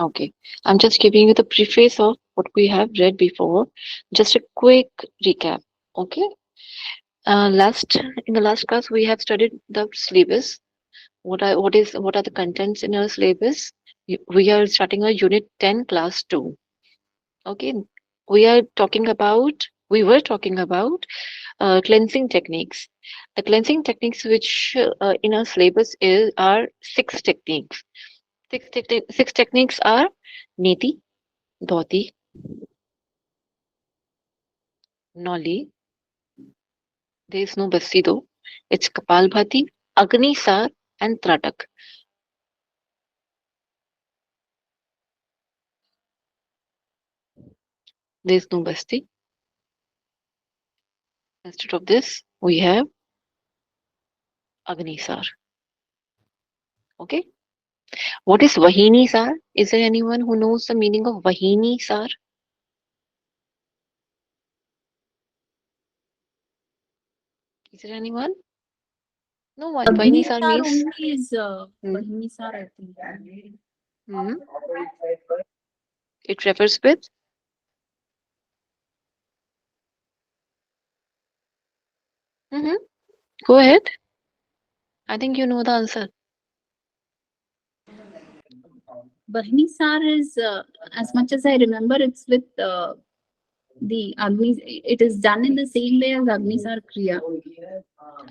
Okay. I'm just giving you the preface of what we have read before. Just a quick recap. Okay. Last in the last class we have studied the syllabus. What are the contents in our syllabus? We are starting our unit 10 class 2. Okay. We were talking about cleansing techniques. The cleansing techniques which in our syllabus are six techniques. Six techniques are neti, dhoti, noli. There is no basti though. It's kapalbhati, agni sar, and tratak. There is no basti. Instead of this, we have agni sar. Okay. What is vahini sar? Is there anyone who knows the meaning of vahini sar? Is there anyone? No one. Vahini sar Agnisar means. only is Hmm, Agnisar, I think. hmm. It refers with. Hmm. Go ahead. I think you know the answer. Bahnisar is, as much as I remember, it's with the Agni. It is done in the same way as Agnisar Kriya.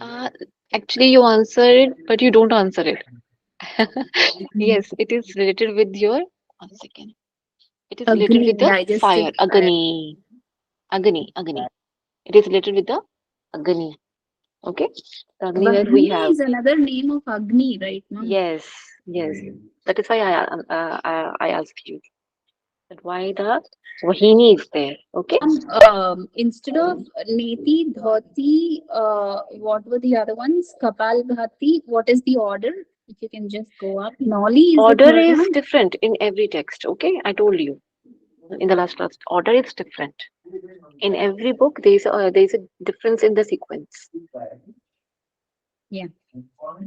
Uh, Actually, you answer it, but you don't answer it. Yes, it is related with your. One second. It is related Agni, with the digestive fire. fire. Agani. Agani. Agani. It is related with the Agani. Okay. The Agni that we Vahini have. is another name of Agni, right? No? Yes. Yes. That is why I asked you that why the Vahini is there. Okay. Instead of Neti, Dhoti, what were the other ones? Kapal Bhati. What is the order? If you can just go up. Noli is the Order third is one. different in every text. Okay. I told you in the last class. Order is different. In every book, there is a difference in the sequence. Yeah.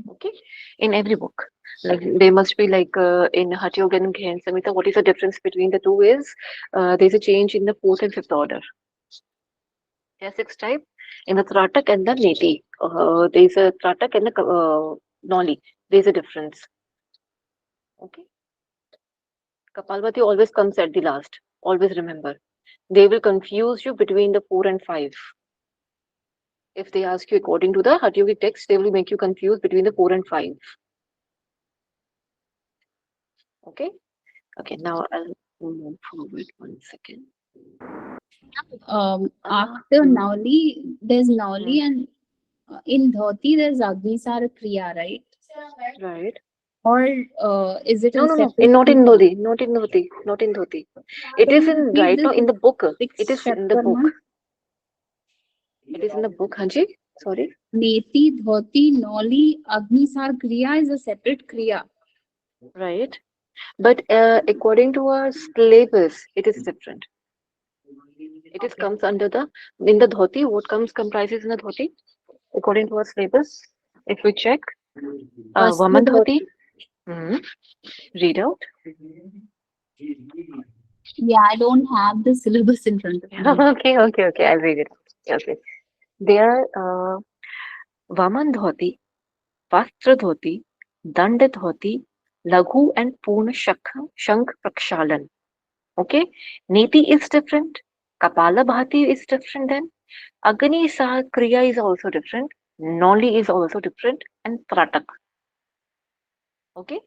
Okay, in every book, like there must be like in Hatha Yoga and Gyan Samhita, what is the difference between the two is there's a change in the fourth and fifth order. There are six types in the Tratak and the Neti. There's a Tratak and the Noli. There's a difference. Okay, Kapalbhati always comes at the last. Always remember, they will confuse you between the four and five. If they ask you according to the Hatha Yogic text, they will make you confused between the four and five. Okay. Okay, now I'll move forward one second. After Hmm, Nauli, there's hmm, Nauli, and in Dhoti, there's Agnisar Kriya, right? right. Or is it No, a no, no. separate Not in Kriya? Dhoti. Not in Dhoti. Not in Dhoti. It Can is you in repeat right this now in the book. It six is in the book. Shatkarma? It is in the book, Hanji. Sorry. Neti, Dhoti, Nauli, Agnisar Kriya is a separate Kriya. Right. But according to our syllabus, it is different. It is comes under the in the dhoti. What comes comprises in the dhoti? According to our syllabus, if we check, Vastra Vaman dhoti. Dhoti. Hmm. Read out. Yeah, I don't have the syllabus in front of me. Okay, okay, okay. I'll read it. Okay. They are Vaman dhoti, Vastra dhoti, Dand dhoti, Laghu and Purna Shank Prakshalan. Okay. Neti is different. Kapala Bhati is different then. Agni Sah Kriya is also different. Noli is also different. And Tratak. Okay.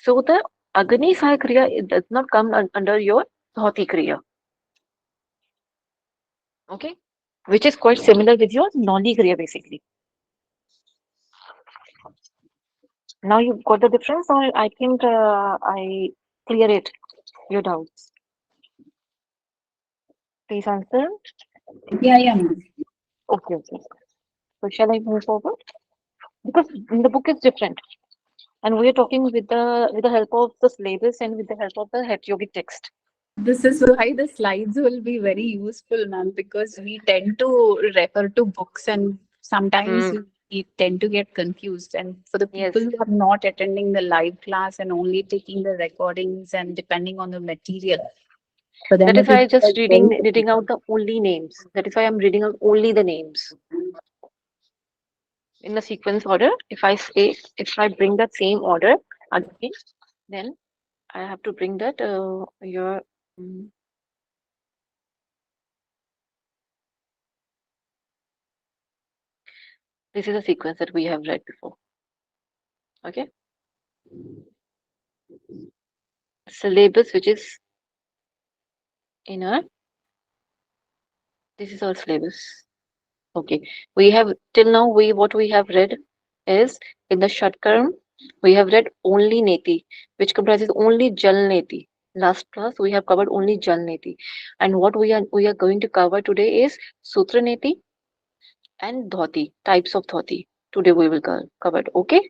So the Agni Sah Kriya it does not come under your Dhoti Kriya. Okay. Which is quite similar with your Noli Kriya basically. Now you got the difference, or I think I clear it. Your doubts. Please answer. Yeah, yeah, ma'am. Okay, okay. So shall I move forward? Because the book is different, and we are talking with the help of the syllabus and with the help of the Het Yogic text. This is why the slides will be very useful, ma'am, because we tend to refer to books and sometimes Hmm. we tend to get confused. And for the people Yes. who are not attending the live class and only taking the recordings and depending on the material, for them That is it why is I just like very reading out difficult. the only names. That is why I'm reading out only the names in the sequence order. If I bring that same order again, then I have to bring that your mm, this is a sequence that we have read before. Okay, syllabus which is in our this is our syllabus. Okay, we have till now we what we have read is in the Shatkaram we have read only Neti, which comprises only Jal Neti. Last class we have covered only Jal Neti, and what we are going to cover today is Sutra Neti and Dhoti types of Dhoti. Today we will cover it. Okay,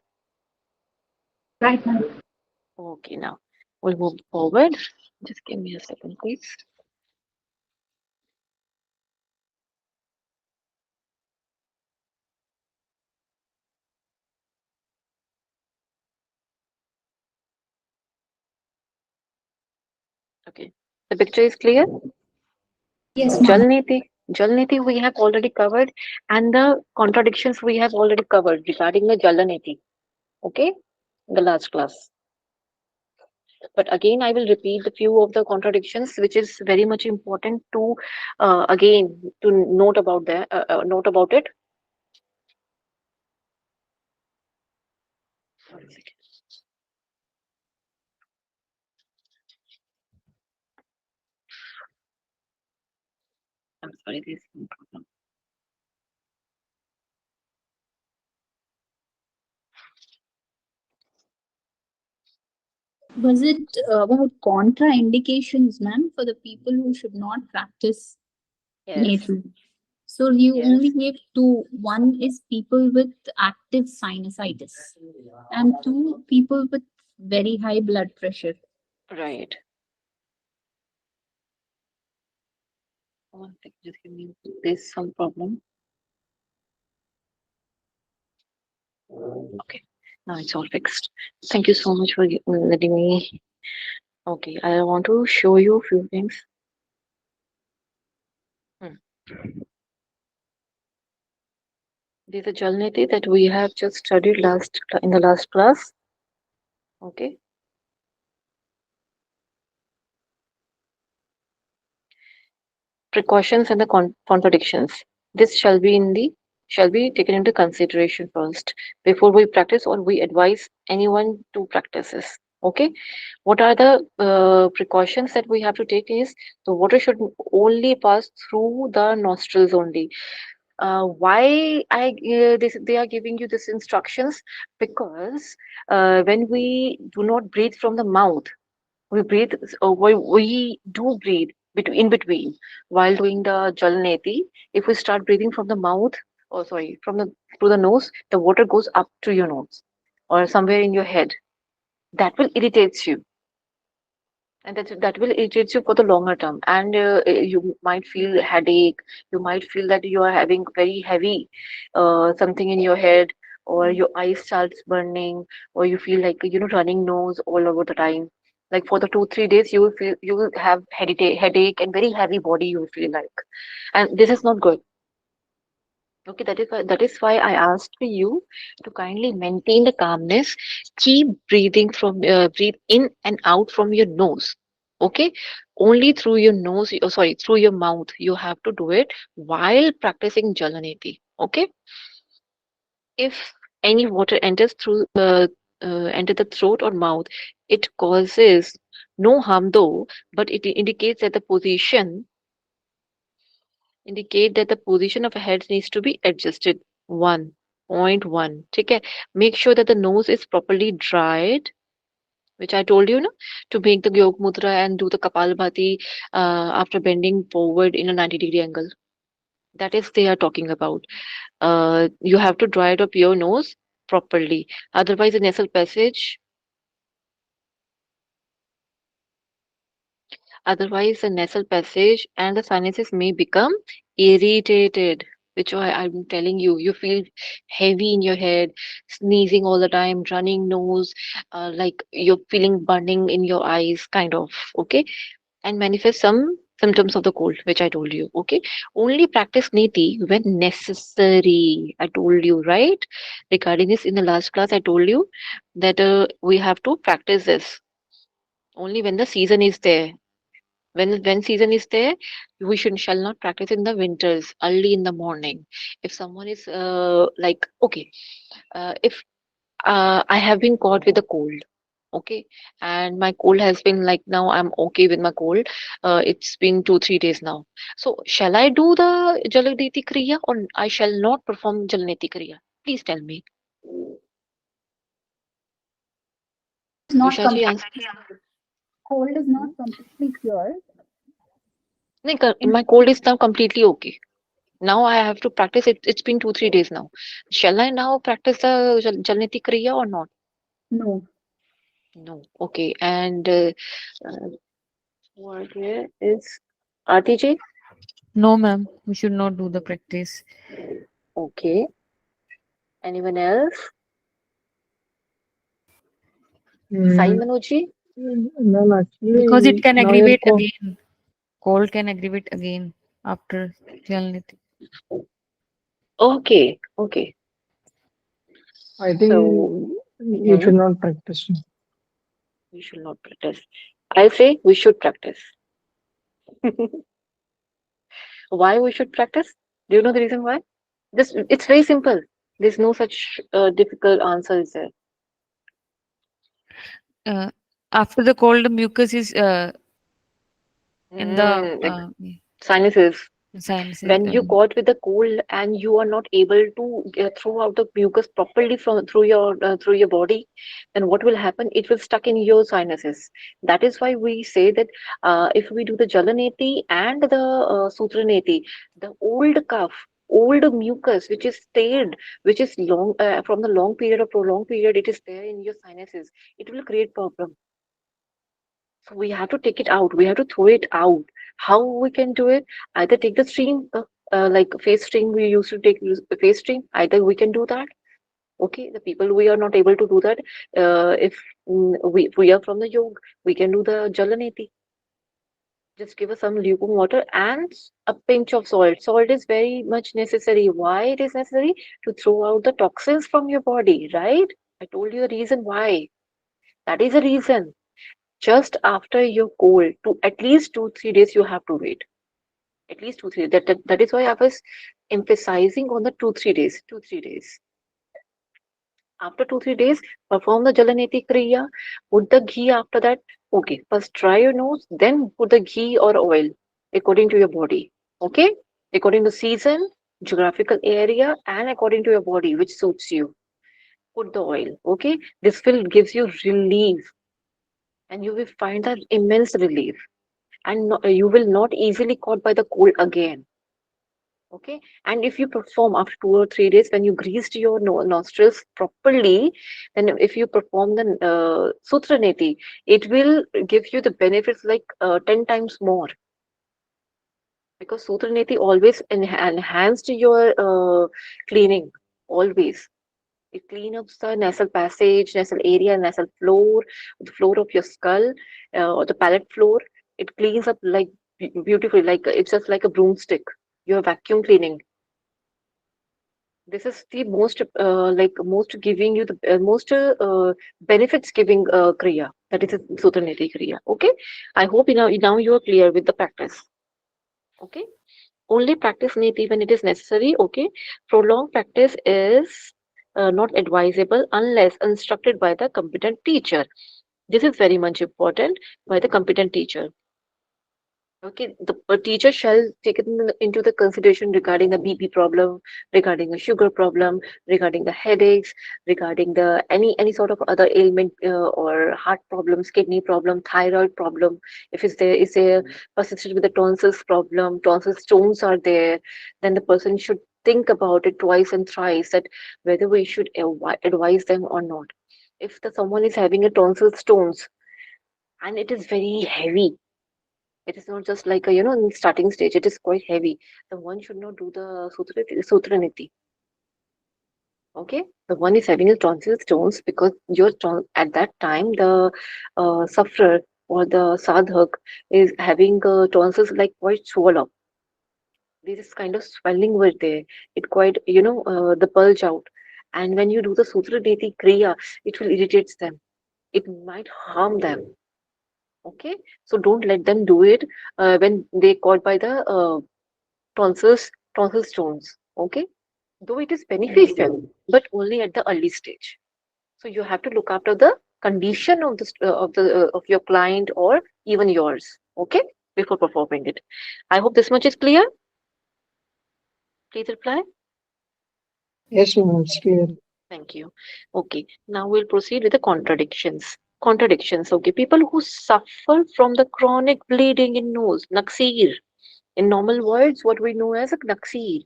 Right, ma'am. okay. Now we'll move forward. Just give me a second, please. Okay, the picture is clear. Yes, Jal ma'am. Niti. Jal Niti we have already covered, and the contradictions we have already covered regarding the Jal Niti. Okay, in the last class. But again, I will repeat the few of the contradictions, which is very much important to again to note about note about it. One second. I'm sorry, there's some problem. Was it about contraindications, ma'am, for the people who should not practice Yes, native? So you only yes, gave two. One is people with active sinusitis, and two people with very high blood pressure. right. One second, just give me. There's some problem. Okay, now it's all fixed. Thank you so much for letting me. Okay, I want to show you a few things. Hmm. There's a Jalniti that we have just studied in the last class. Okay, precautions and the contradictions. This shall be taken into consideration first before we practice or we advise anyone to practice this. Okay, what are the precautions that we have to take is the water should only pass through the nostrils only. Why this they are giving you this instructions because when we do not breathe from the mouth, we breathe we do breathe in between while doing the jalneti. If we start breathing from the mouth, or sorry, from the through the nose, the water goes up to your nose or somewhere in your head. That will irritate you, and that will irritate you for the longer term, and you might feel headache. You might feel that you are having very heavy something in your head, or your eyes starts burning, or you feel like running nose all over the time. Like for the 2 3 days you will have headache and very heavy body you will feel like, and this is not good. Okay, that is why I asked for you to kindly maintain the calmness. Keep breathing breathe in and out from your nose. Okay, only through your nose. Oh, sorry, through your mouth. You have to do it while practicing Jalaneti. Okay, if any water enters through enter the throat or mouth, it causes no harm though, but it indicates that the position of a head needs to be adjusted. 1.1. Okay, make sure that the nose is properly dried, which I told you, no, to make the yog mudra and do the kapalbhati after bending forward in a 90-degree angle. That is they are talking about. You have to dry it up your nose properly. Otherwise the nasal passage and the sinuses may become irritated. which why I'm telling you, you feel heavy in your head, sneezing all the time, running nose, like you're feeling burning in your eyes, kind of. Okay, and manifest some symptoms of the cold, which I told you. Okay, only practice neti when necessary. I told you, right? Regarding this, in the last class, I told you that we have to practice this only when the season is there. When season is there, we should shall not practice in the winters early in the morning. If someone is like okay, if I have been caught with a cold. Okay, and my cold has been like now I'm okay with my cold. It's been 2 3 days now. So shall I do the Jalaneti Kriya or I shall not perform Jalaneti Kriya? Please tell me. Cold is not Usha ji, completely answer. cured. Cold is not completely cured. No, In my cold is now completely okay. Now I have to practice it. It's been 2 3 days now. Shall I now practice the Jalaneti Kriya or not? no, No. Okay. And what here is RTJ? No, ma'am. We should not do the practice Okay. Anyone else? Sai Mm, Manoji? Ma'am, because it actually, can now your aggravate call. again. Cold can aggravate again after Jalniti. Okay. Okay. I think So you mhm, should not practice. we should not practice. I say we should practice. Why we should practice? Do you know the reason why? This it's very simple. There's no such difficult answer is there. Uh, After the cold, the mucus is in the Like sinuses. sinuses. When you caught with the cold and you are not able to throw out the mucus properly from through your body, then what will happen? It will stuck in your sinuses. That is why we say that if we do the jalaneti and the sutraneti, the old cough, old mucus which is stayed, which is long from the long period or prolonged period, it is there in your sinuses, it will create problem. So we have to take it out. We have to throw it out. How we can do it? Either take the stream, like face stream. We used to take face stream. Either we can do that. Okay, the people we are not able to do that. If we are from the yoga, we can do the jalaneti. Just give us some lukewarm water and a pinch of salt. Salt is very much necessary. Why it is necessary? To throw out the toxins from your body, right? I told you the reason why. That is the reason. Just after your cold, to at least 2 3 days you have to wait. At least 2 3. That is why I was emphasizing on the 2 3 days. 2 3 days. After 2 3 days, perform the Jalaneti Kriya. Put the ghee after that. Okay, first dry your nose, then put the ghee or oil according to your body. Okay, according to season, geographical area, and according to your body, which suits you. Put the oil. Okay, this will gives you relief, and you will find that immense relief. And you will not easily caught by the cold again. Okay, and if you perform after 2 or 3 days, when you greased your nostrils properly, then if you perform the sutra neti, it will give you the benefits like 10 times more, because sutra neti always enhanced your cleaning. Always it clean up the nasal passage, nasal area, nasal floor, the floor of your skull, or the palate floor. It cleans up like beautifully, like it's just like a broomstick. You're vacuum cleaning. This is the most like most giving you the most benefits giving kriya. That is a Sutraniti kriya. Okay. I hope now you are clear with the practice. Okay. Only practice niti when it is necessary. Okay. Prolonged practice is not advisable unless instructed by the competent teacher. This is very much important, by the competent teacher. Okay, the teacher shall take it into the consideration regarding the BP problem, regarding the sugar problem, regarding the headaches, regarding the any sort of other ailment or heart problems, kidney problem, thyroid problem. If it's there is a persisted with the tonsils problem, tonsil stones are there, then the person should think about it twice and thrice that whether we should advise them or not. If someone is having a tonsil stones and it is very heavy, It is not just like a, in starting stage, it is quite heavy. The one should not do the sutra niti. Okay, the one is having his tonsil stones because at that time the sufferer or the sadhak is having tonsils like quite swollen up. There is kind of swelling over there. It quite the bulge out, and when you do the sutra niti kriya, it will irritate them. It might harm them. Okay, so don't let them do it when they caught by the tonsil stones. Okay, though it is beneficial, but only at the early stage. So you have to look after the condition of of your client or even yours. Okay, before performing it. I hope this much is clear. Please reply. Yes, ma'am, it's clear. Thank you. Okay, now we'll proceed with the contradictions. Contradictions. Okay, people who suffer from the chronic bleeding in nose, naksir. In normal words, what we know as a naksir.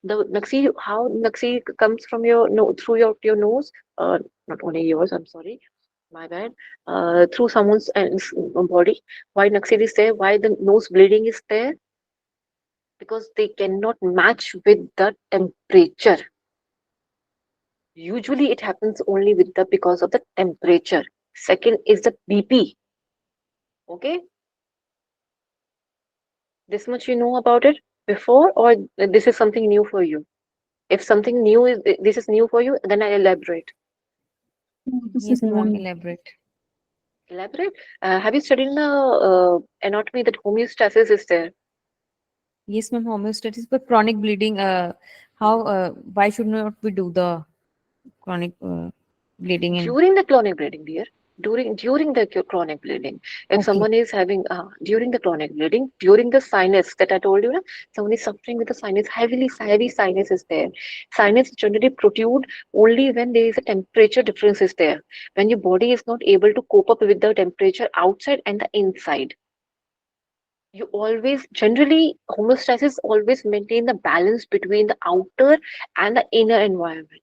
The naksir, how naksir comes from your no through your nose. Not only yours. I'm sorry. My bad. Through someone's body. Why naksir is there? Why the nose bleeding is there? Because they cannot match with the temperature. Usually it happens only with the because of the temperature. Second is the BP. Okay, this much you know about it before, or this is something new for you? If something new is this is new for you, then I elaborate. This Yes, is ma'am. one. Elaborate. Elaborate. Have you studied in the anatomy that homeostasis is there? Yes, ma'am. Homeostasis, but chronic bleeding. How? Why should not we do the chronic bleeding in? During the chronic bleeding, dear. During the chronic bleeding, if Okay. someone is having during the chronic bleeding, during the sinus that I told you, na, someone is suffering with the sinus, heavy sinus is there. Sinus generally protrude only when there is a temperature difference is there. When your body is not able to cope up with the temperature outside and the inside. You always generally homeostasis always maintain the balance between the outer and the inner environment.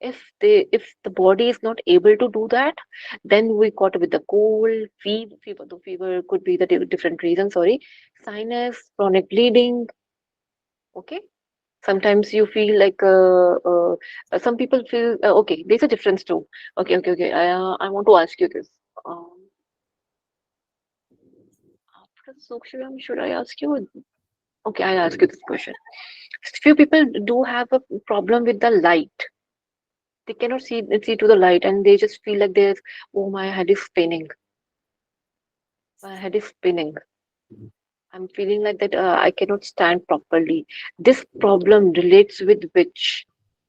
If the body is not able to do that, then we got with the cold fever. The fever could be the different reasons, sorry, sinus, chronic bleeding. Okay, sometimes you feel like some people feel okay, there's a difference too. Okay, I want to ask you this. After Sukshivam, should I ask you? Okay, I'll ask you this question. Few people do have a problem with the light. They cannot see to the light, and they just feel like there's, oh, my head is spinning. My head is spinning. I'm feeling like that. I cannot stand properly. This problem relates with which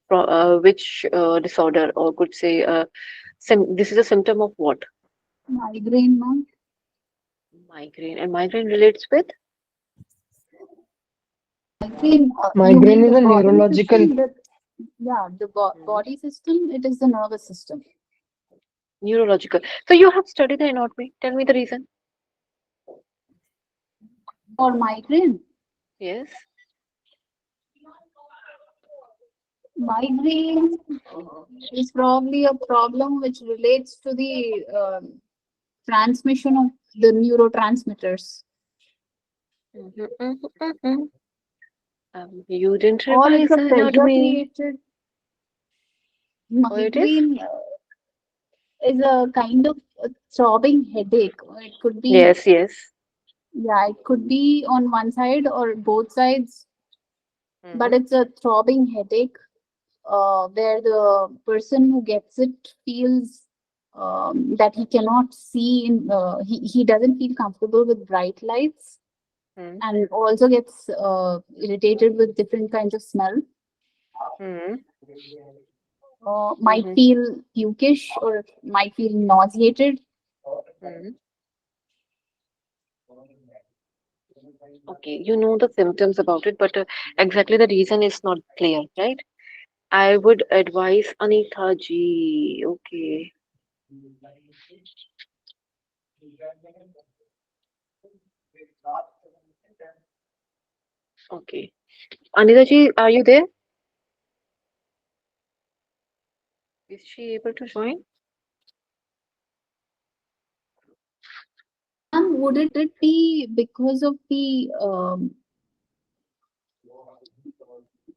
disorder, or could say, this is a symptom of what? Migraine, ma'am. Migraine, and migraine relates with. Migraine, you Migraine mean is the a body neurological. system? Yeah, the body system, it is the nervous system. Neurological. So you have studied the anatomy. Tell me the reason. For migraine, Yes. migraine is probably a problem which relates to the transmission of the neurotransmitters. Mhm. You didn't Or it's revise a the pressure anatomy. created. Oh, it is? Migraine is a kind of a throbbing headache. Or it could be, Yes, yes. yeah, it could be on one side or both sides, but Mm-hmm. it's a throbbing headache where the person who gets it feels that he cannot see he doesn't feel comfortable with bright lights, Mm-hmm. and also gets irritated with different kinds of smell. Mm-hmm. Might feel pukish or might feel nauseated. Mm-hmm. Okay, you know the symptoms about it, but exactly the reason is not clear, right? I would advise Anita ji. Okay. Okay. Anita ji, are you there? Is she able to join? Ma'am, would it be because of the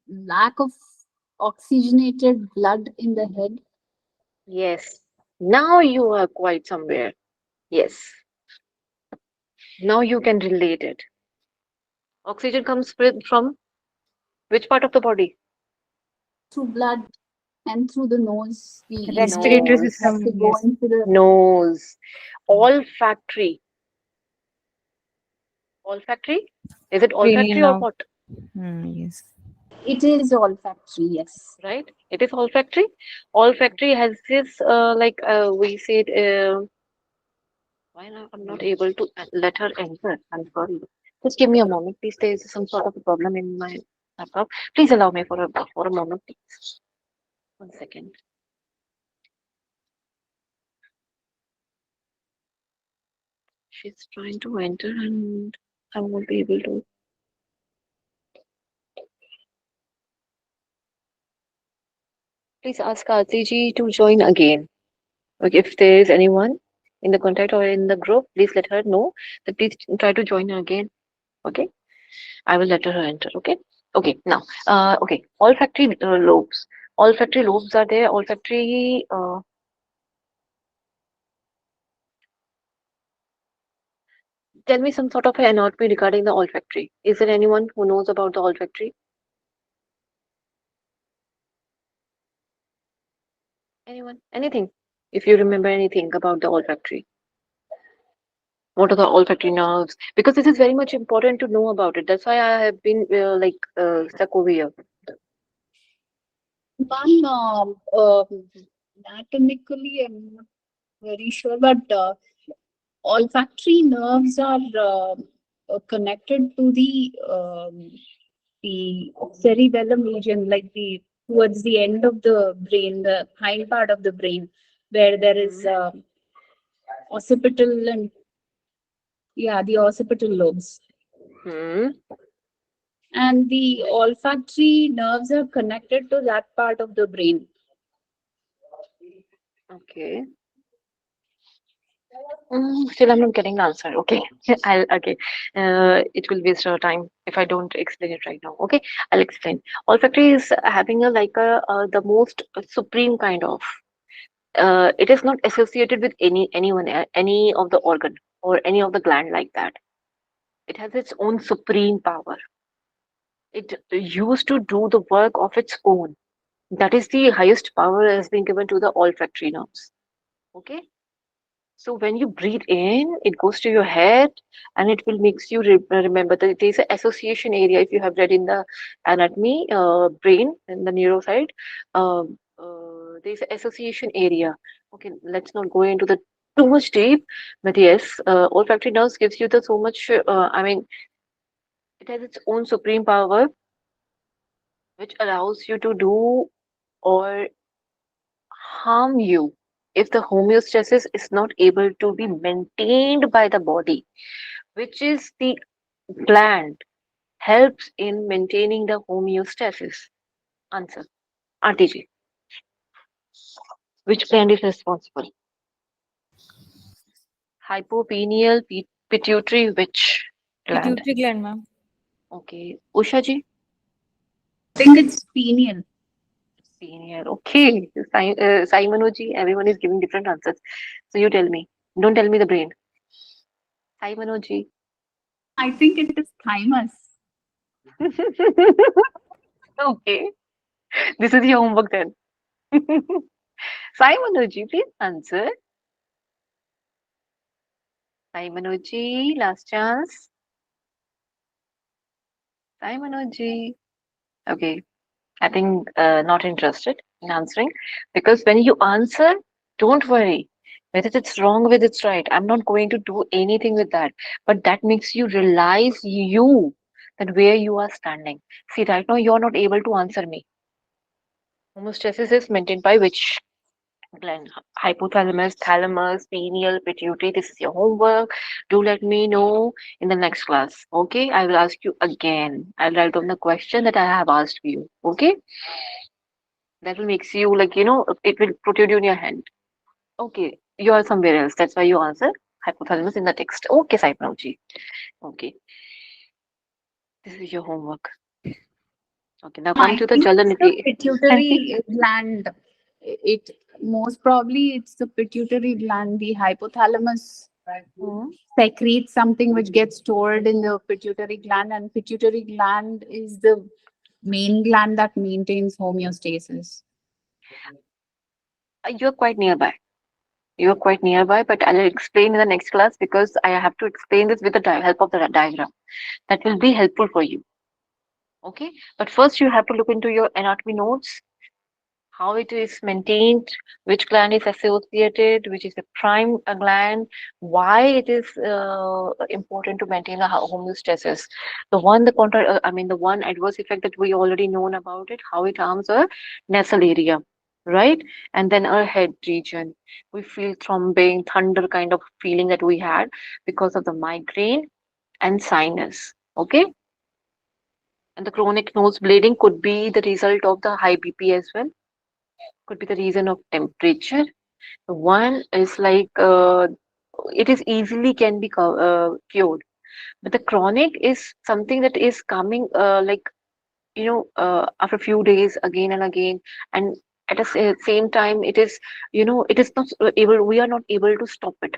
lack of oxygenated blood in the head? Yes. Now you are quite somewhere. Yes. Now you can relate it. Oxygen comes from which part of the body? Through blood and through the nose. We Respiratory Nose. have to system, go yes. into the. Nose. Olfactory. Olfactory? Is it Cranial olfactory or nerve. what? Yes. It is olfactory, yes. Right? It is olfactory. Olfactory has this, we said, why not, I'm not able to let her enter. I'm sorry. Just give me a moment, please. There is some sort of a problem in my laptop. Please allow me for a moment, please. 1 second. She's trying to enter and I won't be able to. Please ask Aarti ji to join again. Okay, if there is anyone in the contact or in the group, please let her know that please try to join again. Okay, I will let her enter. Okay, okay. Now, okay, olfactory lobes. Olfactory lobes are there. Olfactory. Tell me some sort of anatomy regarding the olfactory. Is there anyone who knows about the olfactory? Anyone? Anything? If you remember anything about the olfactory. What are the olfactory nerves? Because this is very much important to know about it. That's why I have been stuck over here. One, anatomically, I'm not very sure, but olfactory nerves are connected to the cerebellum region, like the towards the end of the brain, the hind part of the brain, where there is occipital and the occipital lobes. Hmm. And the olfactory nerves are connected to that part of the brain. Okay. Still, I'm not getting the answer. Okay, okay. It will waste our time if I don't explain it right now. Okay, I'll explain. Olfactory is having the most supreme kind of. It is not associated with anyone, any of the organ or any of the gland like that. It has its own supreme power. It used to do the work of its own. That is the highest power has been given to the olfactory nerves. Okay. So when you breathe in, it goes to your head and it will makes you remember that there is an association area. If you have read in the anatomy, brain and the neuro side, there is an association area. Okay, let's not go into the too much deep, but yes, olfactory nerves gives you the so much. It has its own supreme power, which allows you to do or harm you if the homeostasis is not able to be maintained by the body, which is the gland helps in maintaining the homeostasis. Answer. RTG. Which gland is responsible? Hypopineal, pituitary, which gland? Pituitary gland, ma'am. Okay. Usha ji? I think it's pineal. Pineal. Okay. Simon ji, everyone is giving different answers. So you tell me. Don't tell me the brain. Simon ji. I think it is thymus. Okay. This is your homework then. Simon ji, please answer. Simon ji, last chance. Simon ji. Okay. I think not interested in answering because when you answer, don't worry whether it's wrong, whether it's right. I'm not going to do anything with that. But that makes you realize you that where you are standing. See, right now you're not able to answer me. Homeostasis is maintained by which gland? Hypothalamus, thalamus, pineal, pituitary. This is your homework. Do let me know in the next class. Okay, I will ask you again. I'll write down the question that I have asked you. Okay, that will makes you it will protrude you in your hand. Okay, you are somewhere else. That's why you answer. hypothalamus in the text. Okay, Saipramji. Okay, this is your homework. Okay, now come I to the think it's the Jalaniti. pituitary gland. It most probably it's the pituitary gland. The hypothalamus secretes something which gets stored in the pituitary gland, and pituitary gland is the main gland that maintains homeostasis. You're quite nearby. You're quite nearby, but I'll explain in the next class because I have to explain this with the help of the diagram. That will be helpful for you. Okay, but first you have to look into your anatomy notes, how it is maintained, which gland is associated, which is the prime gland, why it is important to maintain the homeostasis. The one adverse effect that we already known about it, how it harms our nasal area, right? And then our head region. We feel throbbing, thunder kind of feeling that we had because of the migraine and sinus. Okay, and the chronic nose bleeding could be the result of the high BP as well, could be the reason of temperature. One is like it is easily can be cured, but the chronic is something that is coming after a few days again and again, and at the same time it is it is not able, we are not able to stop it.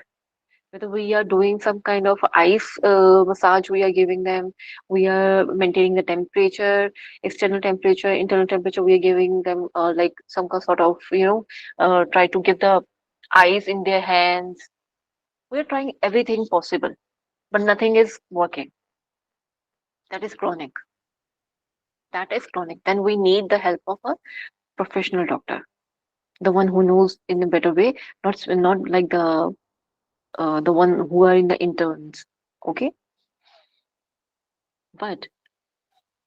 Whether we are doing some kind of ice massage, we are giving them, we are maintaining the temperature, external temperature, internal temperature, we are giving them like some sort of try to give the ice in their hands. We are trying everything possible, but nothing is working. That is chronic. That is chronic. Then we need the help of a professional doctor, the one who knows in a better way, not like the one who are in the interns. Okay, but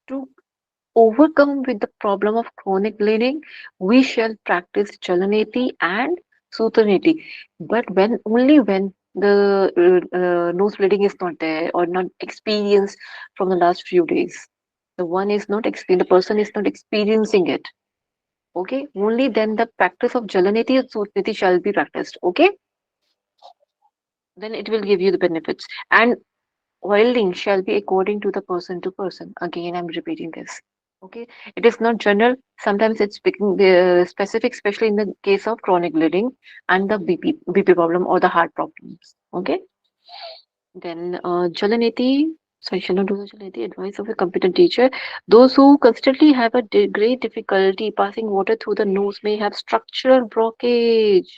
to overcome with the problem of chronic bleeding, we shall practice Jalaneti and Sutraneti. But when only when the nose bleeding is not there or not experienced from the last few days. The one is not the person is not experiencing it. Okay, only then the practice of Jalaneti and Sutraneti shall be practiced. Okay, then it will give you the benefits. And wielding shall be according to the person to person. Again, I'm repeating this. Okay, it is not general. Sometimes it's speaking the specific, especially in the case of chronic bleeding and the BP problem or the heart problems. Okay, then Jalaneti. So I shall not do the Jalaneti. Advice of a competent teacher: those who constantly have a great difficulty passing water through the nose may have structural blockage.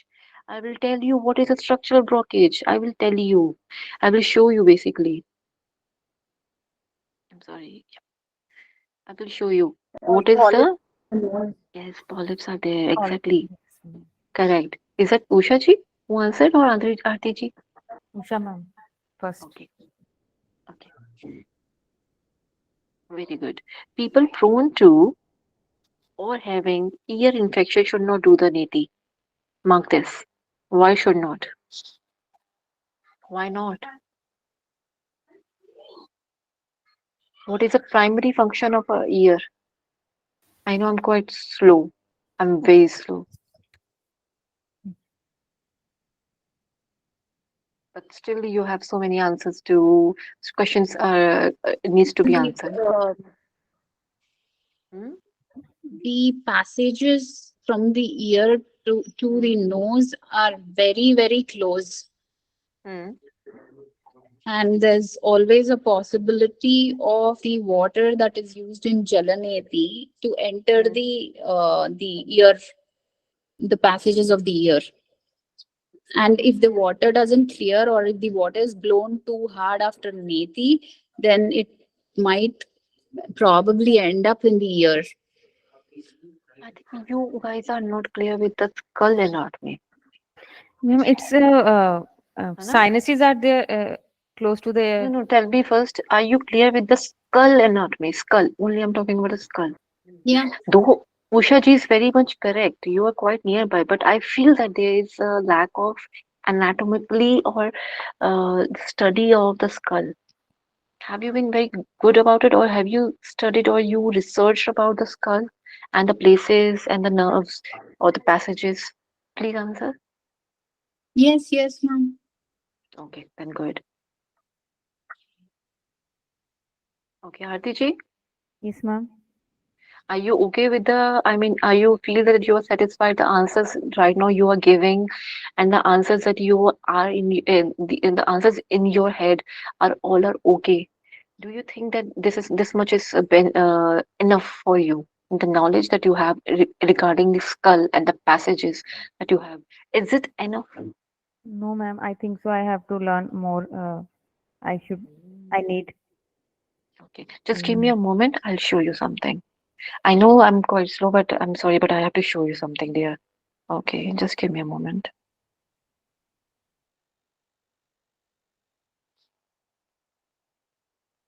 I will tell you what is a structural blockage. I will tell you. I will show you basically. I'm sorry. I will show you. What is the yes, polyps are there. Exactly. Correct. Is that Usha ji who answered or Aarti ji? Usha ma'am first. Okay. Okay. Very good. People prone to or having ear infection should not do the neti. Mark this. Why should not? Why not? What is the primary function of a ear? I know I'm quite slow. I'm very slow. But still you have so many answers to questions needs to be answered. Hmm? The passages from the ear to the nose are very, very close. Hmm. And there's always a possibility of the water that is used in Jalaneti to enter Hmm. the ear, the passages of the ear. And if the water doesn't clear, or if the water is blown too hard after Neti, then it might probably end up in the ear. I think you guys are not clear with the skull anatomy. Ma'am, it's Anna? sinuses are there close to the No, tell me first, are you clear with the skull anatomy? Skull. Only I'm talking about the skull. Yeah. Though Usha ji is very much correct, you are quite nearby, but I feel that there is a lack of anatomically or study of the skull. Have you been very good about it, or have you studied or you researched about the skull and the places and the nerves or the passages? Please answer. Yes, yes, ma'am. Okay, then good. Okay, Aarti ji, Yes, ma'am. are you okay with the, I mean, are you feel that you are satisfied the answers right now you are giving and the answers that you are in the answers in your head are all are okay? Do you think that this much is enough for you? The knowledge that you have regarding the skull and the passages that you have, is it enough? No, ma'am. I think so. I have to learn more. I should. I need. Okay, just give me a moment. I'll show you something. I know I'm quite slow, but I'm sorry, but I have to show you something, dear. Okay, just give me a moment.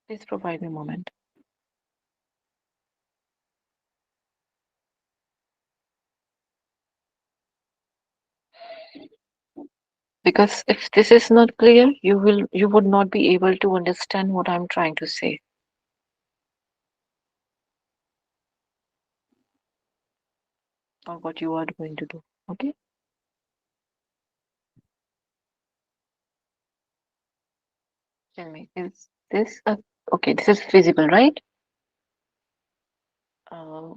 Please provide me a moment. Because if this is not clear, you would not be able to understand what I'm trying to say. Or what you are going to do. Okay? Tell me, is this okay? This is visible, right? Uh,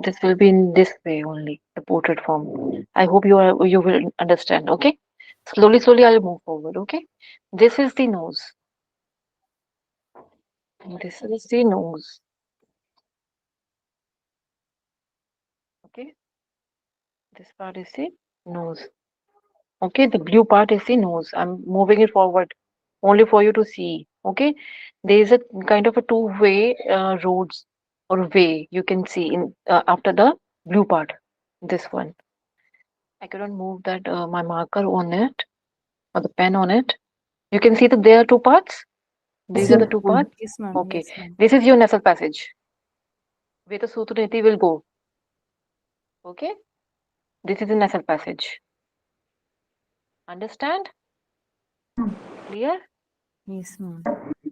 this will be in this way only, the portrait form. I hope you will understand. Okay? Slowly, slowly, I'll move forward. Okay? This is the nose. And this is the nose. Okay? This part is the nose. Okay? The blue part is the nose. I'm moving it forward only for you to see. Okay? There is a kind of a two-way roads or way you can see in after the blue part. This one. I couldn't move that my marker on it or the pen on it. You can see that there are two parts. These Yes, are yes, the two ma'am. parts. Yes, ma'am. Okay. Yes, ma'am. This is your nasal passage where the Sutraniti will go. Okay. This is the nasal passage. Understand? Clear? Yes, ma'am.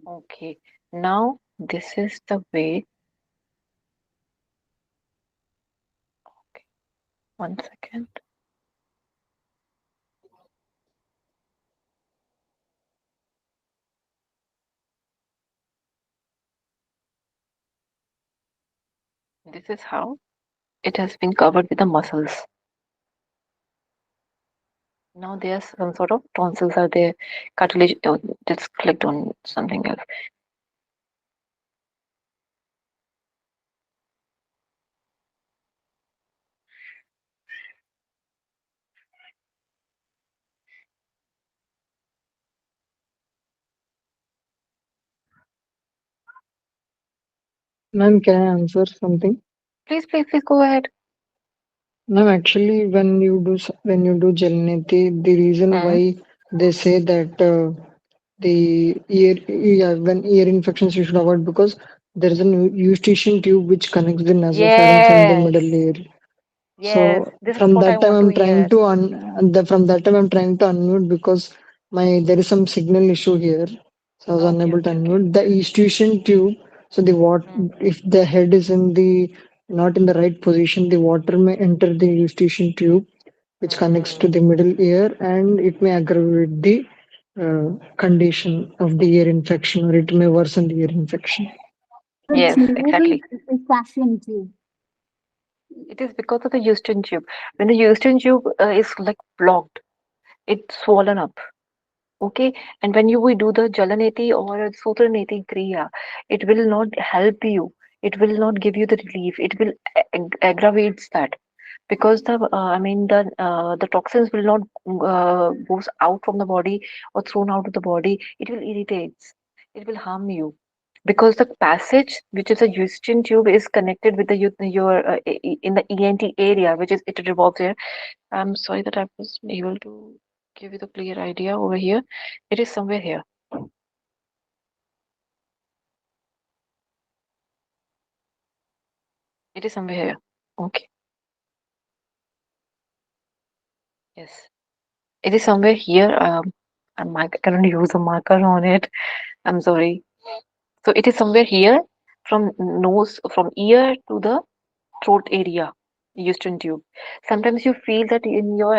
Okay. Now this is the way. Okay. 1 second. This is how it has been covered with the muscles. Now there's some sort of tonsils are there, cartilage. Oh, just clicked on something else. Ma'am, can I answer something? Please, please, please go ahead. Ma'am, actually, when you do Jalaneti, the reason Hmm. why they say that the ear, yeah, when ear infections you should avoid because there is an eustachian tube which connects the nasopharynx and the Yes, middle ear. yes. So This is from what I that time want to I'm trying hear. to from that time I'm trying to unmute because my there is some signal issue here. So I was Okay, unable to okay, okay. unmute. The eustachian tube, so the Hmm. if the head is in the not in the right position, the water may enter the eustachian tube which connects to Hmm. the middle ear and it may aggravate the condition of the ear infection or it may worsen the ear infection. The Yes, tube exactly. is fashion tube. It is because of the Houston tube. When the Houston tube is like blocked, it's swollen up. Okay, and when you will do the Jalaneti or Sutraneti Kriya, it will not help you. It will not give you the relief. It will aggravates that because the toxins will not goes out from the body or thrown out of the body. It will irritates. It will harm you because the passage, which is a Houston tube, is connected with your in the ENT area, which is it revolves here. I'm sorry that I was able to give you the clear idea over here. It is somewhere here. It is somewhere here. Okay. Yes. It is somewhere here. I cannot use a marker on it. I'm sorry. So it is somewhere here from nose, from ear to the throat area. Houston tube. Sometimes you feel that in your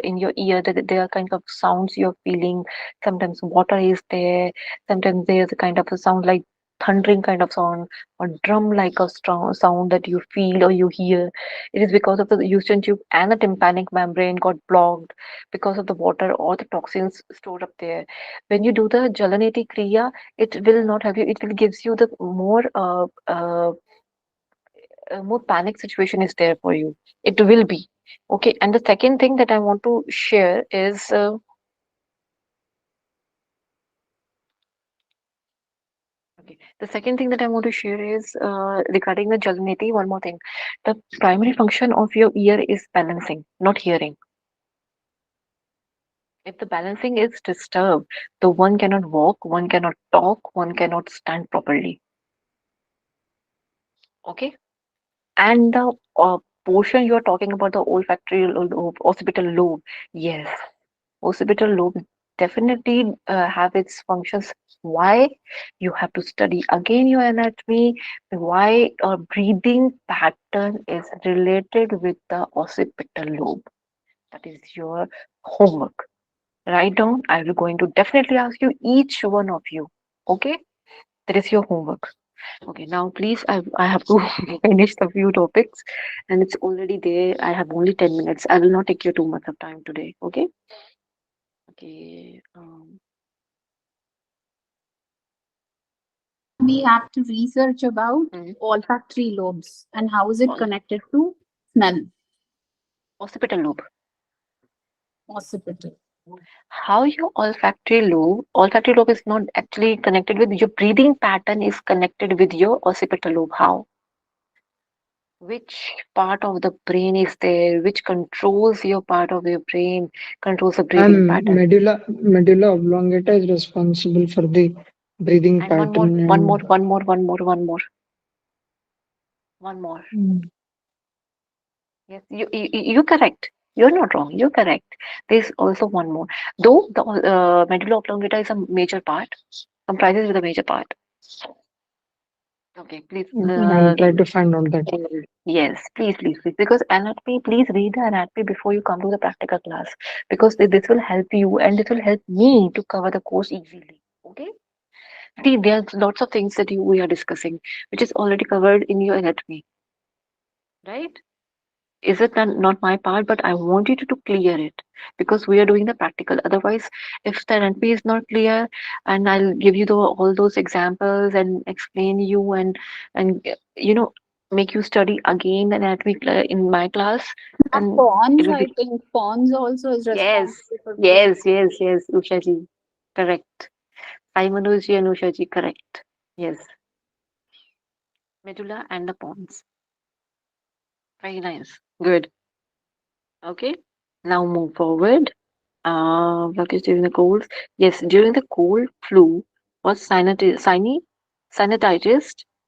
in your ear that there are kind of sounds you're feeling. Sometimes water is there. Sometimes there's a kind of a sound like thundering kind of sound or drum like a strong sound that you feel or you hear. It is because of the Houston tube and the tympanic membrane got blocked because of the water or the toxins stored up there. When you do the Jalaneti Kriya, it will not have you. It will gives you the more panic situation is there for you. It will be okay. And the second thing that I want to share is okay. The second thing that I want to share is regarding the Jalaneti. One more thing, the primary function of your ear is balancing, not hearing. If the balancing is disturbed, the one cannot walk, one cannot talk, one cannot stand properly. Okay, and the portion you are talking about, the olfactory occipital lobe, yes, occipital lobe definitely have its functions. Why? You have to study again your anatomy. Why a breathing pattern is related with the occipital lobe. That is your homework. Write down. I will going to definitely ask you each one of you. Okay, that is your homework. Okay, now please, I have to finish the few topics, and it's already there. I have only 10 minutes. I will not take you too much of time today. Okay. Okay. We have to research about Mhm. olfactory lobes and how is it Ol- connected to smell. Occipital lobe. Occipital. How your olfactory lobe is not actually connected with your breathing pattern is connected with your occipital lobe. How? Which part of the brain is there? Which controls your part of your brain? Controls the breathing And pattern. medulla oblongata is responsible for the breathing And one more, pattern one more, and one more, one more, one more, one more. mm, Yes, you correct. You're not wrong. You're correct. There's also one more. Though the medulla oblongata is a major part, comprises with a major part. Okay, please. I'll try to find out that. Yes, please, please, please. Because anatomy, please read the anatomy before you come to the practical class. Because this will help you and it will help me to cover the course easily. Okay. See, there's lots of things that we are discussing, which is already covered in your anatomy, right? Is it not my part, but I want you to clear it because we are doing the practical. Otherwise, if the NLP is not clear, and I'll give you all those examples and explain you and make you study again the anatomy in my class, and it Pons, will I be think Pons also is yes, responsible for yes, yes, yes, Ushaji, correct. Simonuji and Ushaji, correct. Yes, medulla and the pons. Very nice. Good. Okay. Now move forward. Blockage during the cold. Yes, during the cold flu or sinusitis,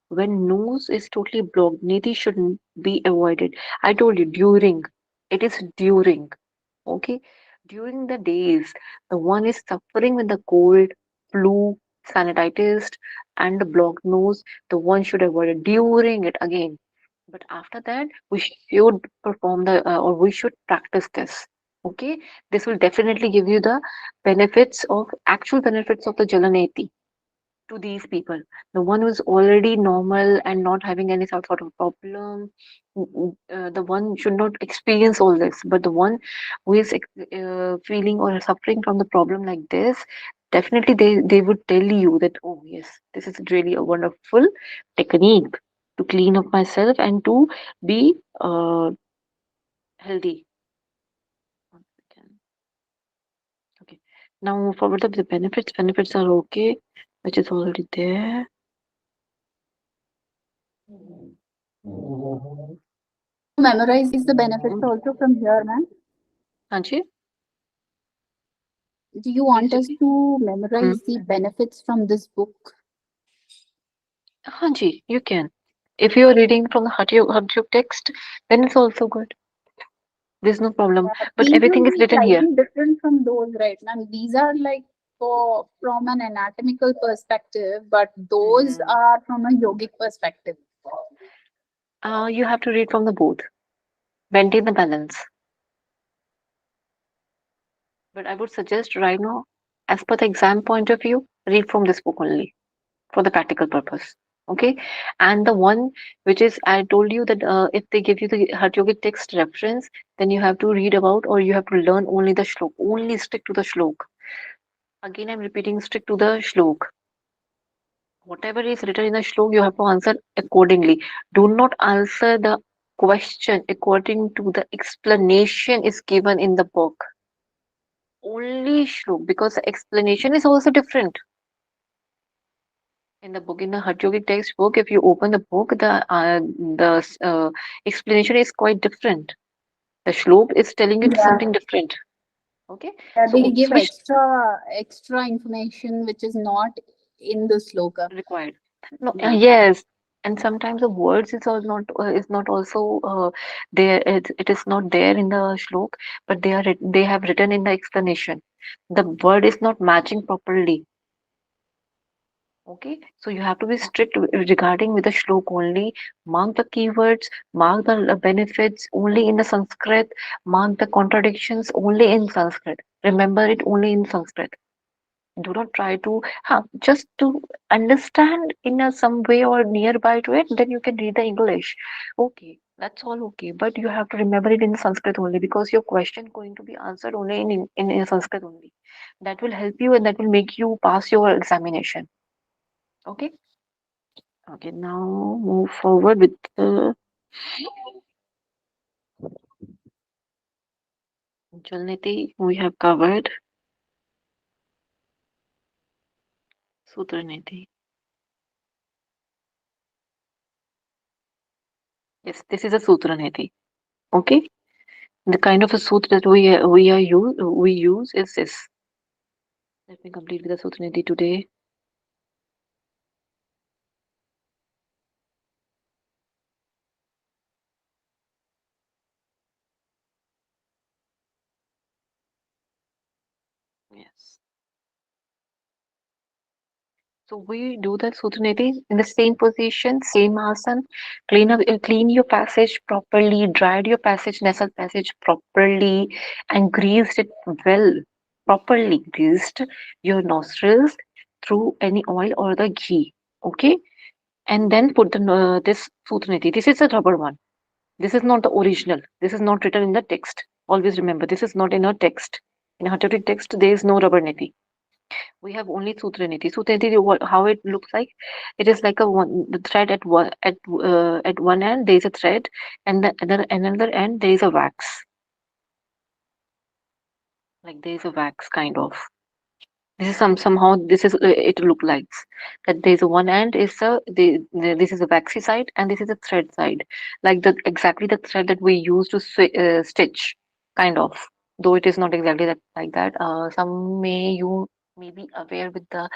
when nose is totally blocked, neti shouldn't be avoided. I told you during. It is during. Okay, during the days, the one is suffering with the cold, flu, sinusitis, and the blocked nose. The one should avoid it during it again. But after that, we should perform or we should practice this. Okay, this will definitely give you the actual benefits of the Jalaneti to these people. The one who's already normal and not having any sort of problem, the one should not experience all this. But the one who is feeling or suffering from the problem like this, definitely they would tell you that, oh yes, this is really a wonderful technique to clean up myself and to be healthy. One second. Okay. Now move forward to the benefits. Benefits are okay, which is already there. memorize the benefits Mm. also from here, ma'am. Anji, Do you please want us repeat. to Hmm. memorize the benefits from this book? Anji, you can. If you are reading from the Hatuyog text, then it's also good. There's no problem. But These everything will is be written here. slightly different from those, right, ma'am? These are like from an anatomical perspective, but those Hmm. are from a yogic perspective. You have to read from the both. maintain the balance. But I would suggest right now, as per the exam point of view, read from this book only for the practical purpose. Okay, and the one which is I told you that if they give you the Hatha Yogic text reference, then you have to read about or you have to learn only the shlok, only stick to the shlok. Again, I'm repeating, stick to the shlok. Whatever is written in the shlok, you have to answer accordingly. Do not answer the question according to the explanation is given in the book. Only shlok, because the explanation is also different. In the book, in the Hatha Yogic textbook, if you open the book, the explanation is quite different. The shlok is telling you Yeah. something different. Okay, Yeah, so they give switch extra information which is not in the sloka. required. No, Yeah. yes, and sometimes the words is not also there. It is not there in the shlok, but they have written in the explanation. The word is not matching properly. Okay, so you have to be strict regarding with the shlok only. Mark the keywords, mark the benefits only in the Sanskrit, mark the contradictions only in Sanskrit. Remember it only in Sanskrit. Do not try to just to understand in some way or nearby to it, then you can read the English. Okay, that's all okay, but you have to remember it in Sanskrit only because your question going to be answered only in Sanskrit only. That will help you and that will make you pass your examination. Okay. Okay, now move forward with the Jalniti. We have covered Sutra Niti. Yes, this is a Sutra Niti. Okay, the kind of a sutra that we use is this. Let me complete with the Sutra Niti today. Yes. So we do the Sutraniti in the same position, same asana. Clean your passage properly, dried your passage, nasal passage properly, and greased it well. Properly greased your nostrils through any oil or the ghee. Okay, and then put the this Sutraniti. This is a rubber one. This is not the original. This is not written in the text. Always remember, this is not in a text. In a Hatha text, there is no rubber niti. We have only Sutraniti. Sutraniti, how it looks like? It is like the thread at one end there is a thread, and the another end there is a wax. Like there is a wax kind of. This is somehow this is it look like that there's a one end is this is a waxy side and this is a thread side, like the exactly the thread that we use to stitch, kind of. Though it is not exactly that like that. Some may be aware with the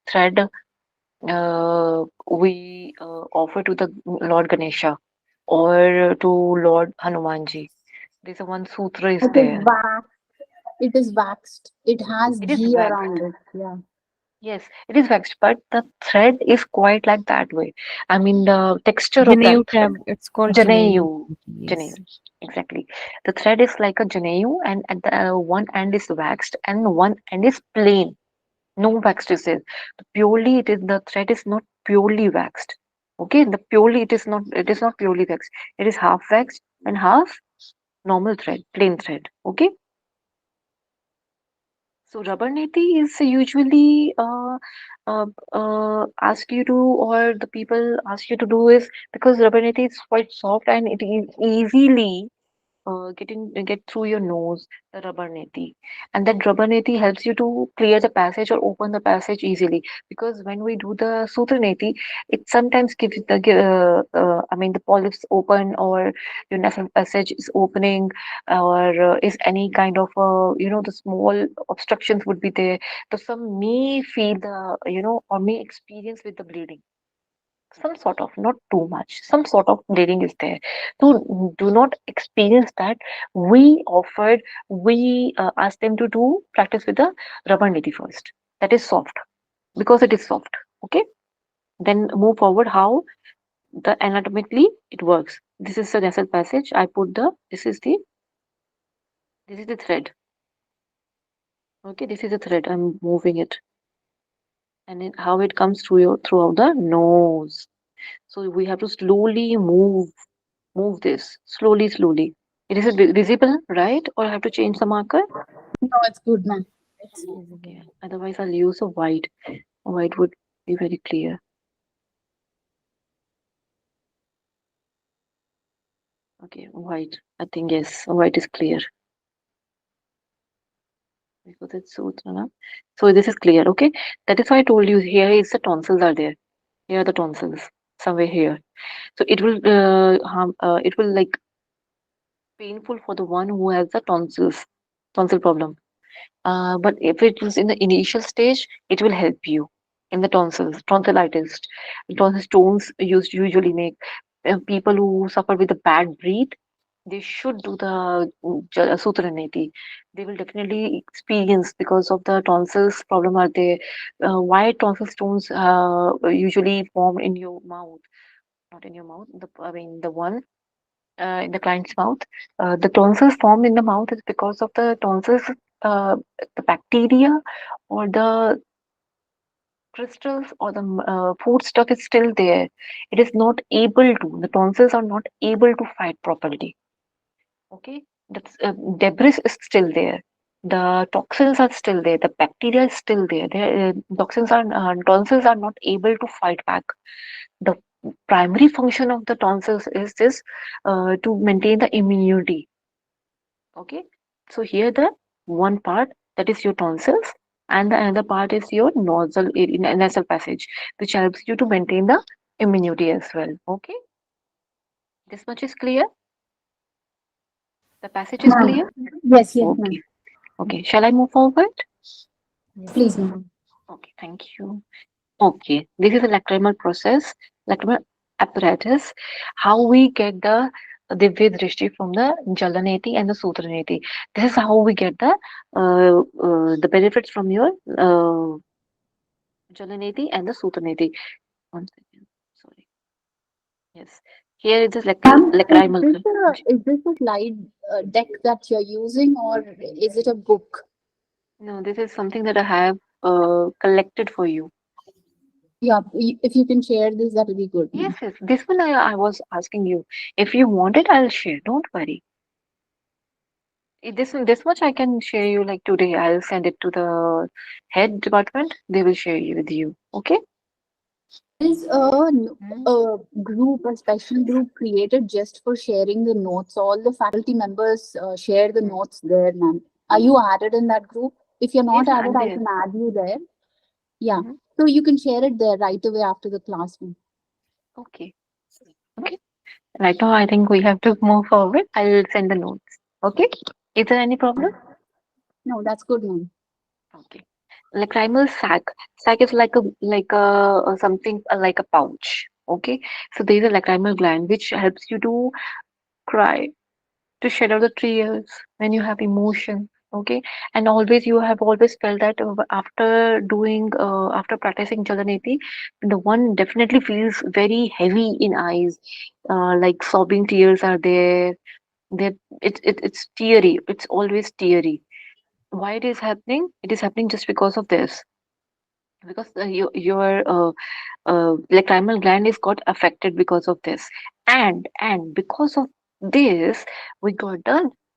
thread we offer to the Lord Ganesha or to Lord Hanumanji. There's a one sutra is It is there. waxed. It is waxed. It has It is ghee waxed. around it. Yeah. Yes, it is waxed, but the thread is quite like that way. I mean, the texture of that Janayu thread, tab. It's called Janayu. Janayu, Yes. Janayu, exactly. The thread is like a Janayu, and at the one end is waxed, and one end is plain. No waxed is there. Purely, it is the thread is not purely waxed. Okay, the purely it is not purely waxed. It is half waxed and half normal thread, plain thread. Okay. So rubber neti is usually ask you to or the people ask you to do is because rubber neti is quite soft and it is easily get through your nose, the rubber neti, and that rubber neti helps you to clear the passage or open the passage easily, because when we do the sutra neti it sometimes gives I mean the polyps open or your nasal passage is opening, or is any kind of the small obstructions would be there, so some may feel the or may experience with the bleeding, some sort of, not too much, some sort of bleeding is there. So do not experience that. We asked them to do practice with the rubber niti first. That is soft because it is soft. Okay. Then move forward. How? the anatomically it works. This is the nasal passage. I put the this is the thread. Okay, this is the thread. I'm moving it, and then how it comes through your throughout the nose. So we have to slowly move this slowly. It is visible, right? Or I have to change the marker? No, it's good, ma'am. It's Okay. Otherwise, I'll use a white. A white would be very clear. Okay, white. I think yes, white is clear because it's sutra. Na? So this is clear. Okay, that is why I told you here is the tonsils are there. Here are the tonsils somewhere here. So it will harm. It will like painful for the one who has the tonsil problem. But if it is in the initial stage, it will help you in the tonsillitis. Tonsil stones usually make people who suffer with a bad breath. They should do the Sutra Neti. They will definitely experience because of the tonsils problem are there. Why tonsil stones usually form in your mouth, not in your mouth. I mean the one in the client's mouth. The tonsils formed in the mouth is because of the tonsils, the bacteria or the crystals or the food stuff is still there. It is not able to, the tonsils are not able to fight properly. Okay, the debris is still there. The toxins are still there. The bacteria is still there. Tonsils are not able to fight back. The primary function of the tonsils is this to maintain the immunity. Okay, so here the one part that is your tonsils, and the another part is your nasal passage, which helps you to maintain the immunity as well. Okay, this much is clear. The passage is ma'am. clear. Yes, yes, ma'am. Okay, okay. Shall I move forward? Please, ma'am. Okay, thank you. Okay, this is a lacrimal process, lacrimal apparatus. How we get Divya Drishti from the Jalaneti and the Sutraneti. This is how we get the benefits from your Jalaneti and the Sutraneti. One second, sorry. Yes, here it is Ma'am, lacrimal. is this a slide deck that you're using, or is it a book? No, this is something that I have collected for you. Yeah, if you can share this, that would be good, ma'am. Yes, yes. This one I was asking you. If you want it, I'll share. Don't worry. This much I can share you like today. I'll send it to the head department. They will share you with you. Okay? There is a group, a special group created just for sharing the notes. All the faculty members share the notes there, ma'am. Are you added in that group? If you're not Yes, added, I'm I there. can add you there. Yeah. Mhm. So you can share it there right away after the class, ma'am. Okay. Okay. Right now, I think we have to move forward. I'll send the notes. Okay? Is there any problem? No, that's good, ma'am. Okay. Lacrimal sac. Sac is like a something like a pouch. Okay. So there is a lacrimal gland which helps you to cry, to shed out the tears when you have emotion. Okay, and always you have always felt that after practicing Jalaneti, the one definitely feels very heavy in eyes, like sobbing tears are there. That it's teary. It's always teary. Why it is happening? It is happening just because of this. Because your lacrimal gland is got affected because of this, and because of this we got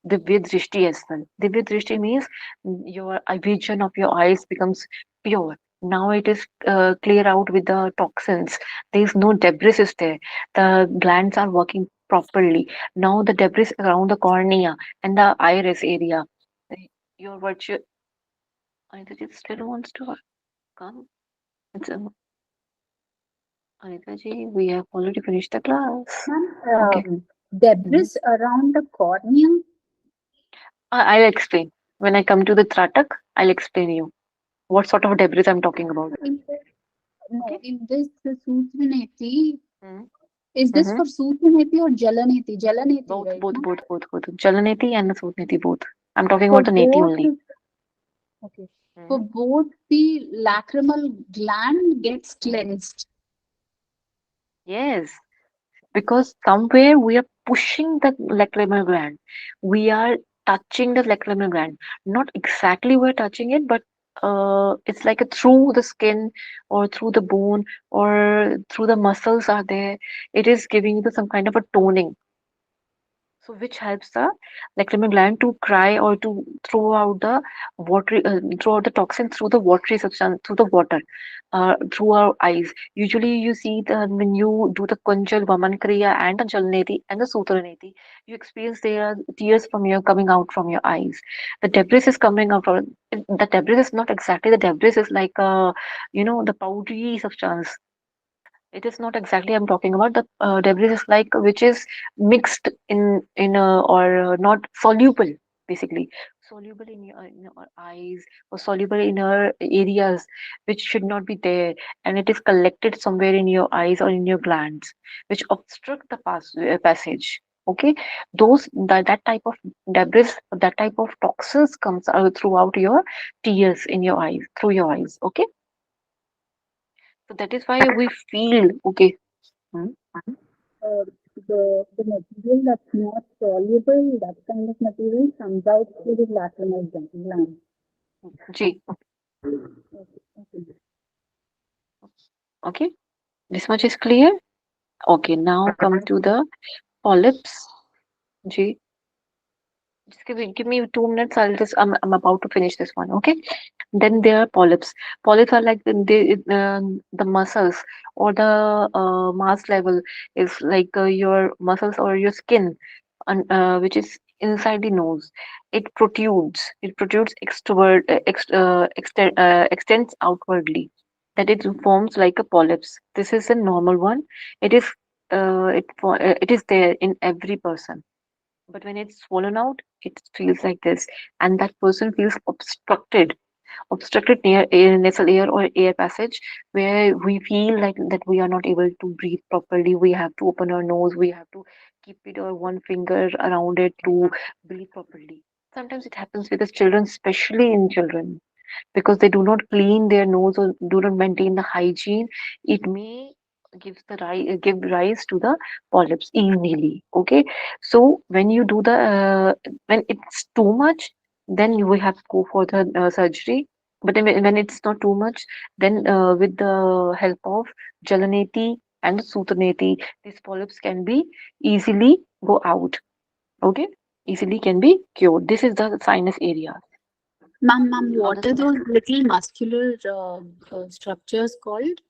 the vidrishti as well. The vidrishti means your vision of your eyes becomes pure. Now it is clear out with the toxins. There is no debris is there. The glands are working properly. Now the debris around the cornea and the iris area, your virtue. I think it still wants to come. It's Anita ji, we have already finished the class. Ma'am, Okay. debris around the cornea. I'll explain. When I come to the Tratak, I'll explain you what sort of debris I'm talking about. No, Okay. in this the Sutraneti, Mm-hmm. is this for Sutraneti or Jalaneti? Jalaneti, Both, right? both, Ma'am? both, both, both. Jalaneti and the Sutneti, both. I'm talking For about the neti both, only. okay. For Mhm. both, the lacrimal gland gets cleansed. Yes. because somewhere we are pushing the lacrimal gland. We are touching the lacrimal gland. Not exactly we're touching it, but it's like a through the skin or through the bone or through the muscles are there. It is giving you some kind of a toning, so which helps the lacrimal gland to cry or to throw out the throw out the toxin through the watery substance, through the water, through our eyes. Usually you see the when you do the Kunjal Vaman Kriya and the Jalneti and the Sutraneti, you experience there are tears from your coming out from your eyes. The debris is coming out from the debris is not exactly the debris is like the powdery substance. It is not exactly I'm talking about. The debris is like which is mixed in or not soluble, basically soluble in your eyes or soluble in your areas which should not be there, and it is collected somewhere in your eyes or in your glands, which obstruct the passage. Okay, that type of debris, that type of toxins comes out throughout your tears in your eyes, through your eyes. Okay, so that is why we feel okay. Hmm? uh, the material that's not soluble, that kind of material comes out through the lacrimal gland. G. Okay, okay. Okay, this much is clear. Okay, now come to the polyps. G. Just give me 2 minutes. I'm about to finish this one. Okay. Then there are polyps. Polyps are like the muscles or the mass level is like your muscles or your skin, which is inside the nose. It protrudes. It protrudes extends outwardly. That it forms like a polyps. This is a normal one. It is it is there in every person, but when it's swollen out, it feels like this, and that person feels obstructed near air, nasal air or air passage, where we feel like that we are not able to breathe properly. We have to open our nose, we have to keep it or one finger around it to breathe properly. Sometimes it happens with the children, especially in children, because they do not clean their nose or do not maintain the hygiene. It may give rise to the polyps easily. Okay, so when you do the when it's too much, then you will have to go for the surgery. But then when it's not too much, then with the help of Jalaneti and Sutaneti, these polyps can be easily go out. Okay, easily can be cured. This is the sinus area. Ma'am, Now what the are those little muscular structures called?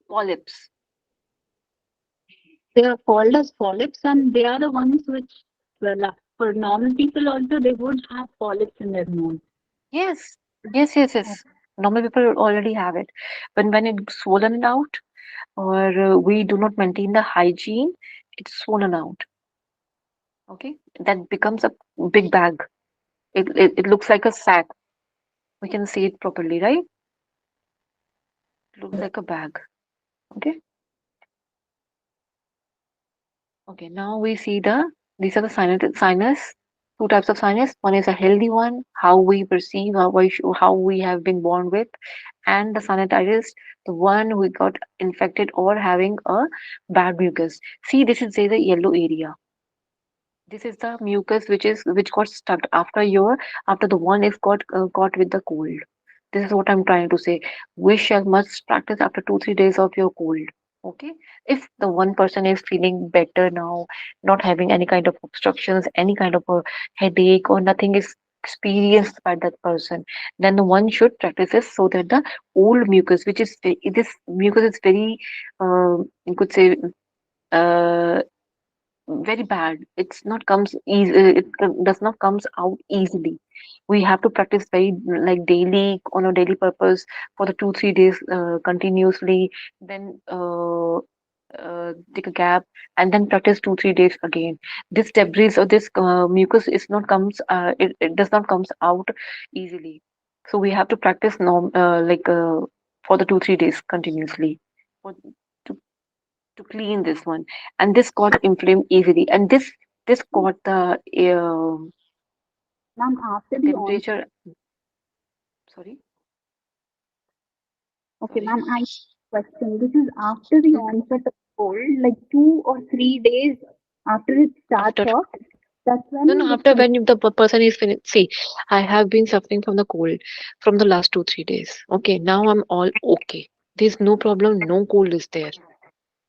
polyps. They are called as polyps, and they are the ones which, well, for normal people also, they would have polyps in their nose. Yes, yes. Normal people already have it. But when it's swollen out or we do not maintain the hygiene, it's swollen out. Okay, that becomes a big bag. It looks like a sack. We can see it properly, right? It looks like a bag. Okay. Okay. Now we see these are the sinus. Two types of sinus. One is a healthy one, how we perceive, how we have been born with, and the sinusitis, the one who got infected or having a bad mucus. See, this is say the yellow area. This is the mucus which got stuck after the one is got with the cold. This is what I'm trying to say. We shall must practice after 2 3 days of your cold. Okay, if the one person is feeling better now, not having any kind of obstructions, any kind of a headache or nothing is experienced by that person, then the one should practice this so that the old mucus, which is this mucus is very, you could say, uh, very bad. It's not comes easy. Does not comes out easily. We have to practice very like daily on a daily purpose for the 2 3 days continuously. Then take a gap and then practice 2 3 days again. This debris or this mucus is not comes. It does not comes out easily. So we have to practice for the 2 3 days continuously. For, to to clean this one, and this got inflamed easily, and this got the Ma'am, after the on, temperature. Sorry, okay, sorry. ma'am, I question. This is after the Mhm. onset of cold, like 2 or 3 days after it starts After off, that's no, when no, the after when the person is finished. See, I have been suffering from the cold from the last 2 3 days. Okay, now I'm all okay. There's no problem. No cold is there.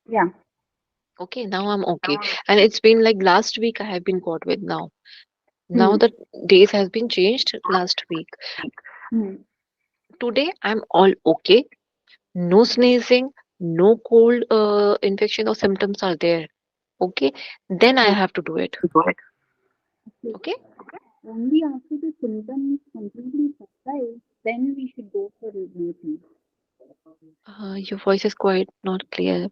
yeah. Okay, now I'm okay. And it's been like last week I have been caught with now. Now Hmm. the days has been changed last week. Hmm. Today I'm all okay. No sneezing, no cold infection or symptoms are there. Okay, then I have to do it. Okay. Okay, Only after the symptoms completely subside, then we should go for review. your voice is quite not clear.